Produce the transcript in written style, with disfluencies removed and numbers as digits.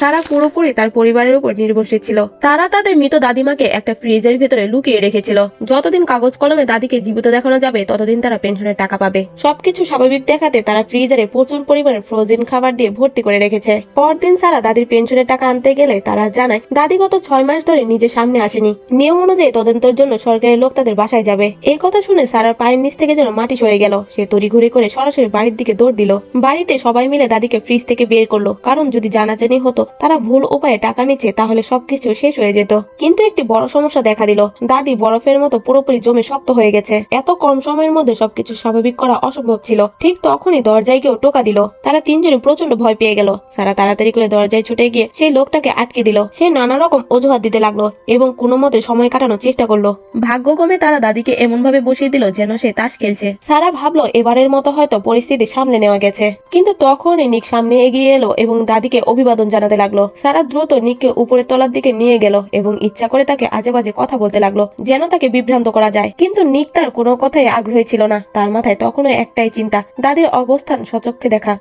সারা পুরোপুরি তার পরিবারের উপর নির্ভরশীল ছিল। তারা তাদের মৃত দাদিমাকে একটা ফ্রিজের ভিতরে লুকিয়ে রেখেছিল। যতদিন কাগজ কলমে দাদিকে জীবিত দেখানো যাবে ততদিন তারা পেনশনের টাকা পাবে। সবকিছু স্বাভাবিক দেখাতে তারা ফ্রিজারে প্রচুর পরিমাণে ফ্রোজেন খাবার দিয়ে ভর্তি করে রেখেছে। পরদিন সারা দাদির পেনশনের টাকা আনতে গেলে তারা জানায় দাদি গত 6 মাস ধরে নিজের সামনে আসেনি। নিয়ম অনুযায়ী তদন্তের জন্য সরকারি লোক তাদের বাসায় যাবে। এই কথা শুনে সারার পায়ের নিচ থেকে যেন মাটি সরে গেল। সে তড়িঘড়ি করে সরাসরি বাড়ির দিকে দৌড় দিল। বাড়িতে সবাই মিলে দাদিকে ফ্রিজ থেকে বের করলো, কারণ যদি জানাজানি হতো তারা ভুল উপায়ে টাকা নিচ্ছে তাহলে সবকিছু শেষ হয়ে যেত। কিন্তু একটি বড় সমস্যা দেখা দিল। দাদি বরফের মতো পুরোপুরি জমে শক্ত হয়ে গেছে। এত কম সময়ের মধ্যে সবকিছু স্বাভাবিক করা অসম্ভব ছিল। ঠিক তখনই দরজায় কেউ টোকা দিল। তারা তিনজনই প্রচন্ড ভয় পেয়ে গেল। সারা তাড়াতাড়ি করে দরজায় ছুটে গিয়ে সেই লোকটাকে আটকে দিল। সে নানা রকম অজুহাত দিতে লাগলো এবং কোনো মতে সময় কাটানোর চেষ্টা করলো। ভাগ্যক্রমে তারা দাদিকে এমন ভাবে বসিয়ে দিল যেন সে তাস খেলছে। সারা ভাবলো এবারের মতো হয়তো পরিস্থিতি সামলে নেওয়া গেছে। কিন্তু তখনই নিক সামনে এগিয়ে এলো এবং দাদিকে অভিবাদন জানাতে লাগলো। সারা দ্রুত নিককে উপরের তলার দিকে নিয়ে গেল এবং ইচ্ছা করে তাকে আজে বাজে কথা বলতে লাগলো যেন তাকে বিভ্রান্ত করা যায়। কিন্তু নিক তার কোনো কথাই আগ্রহী ছিল না। তার মাথায় তখনও একটাই চিন্তা, দাদির অবস্থান স্বচক্ষে দেখা।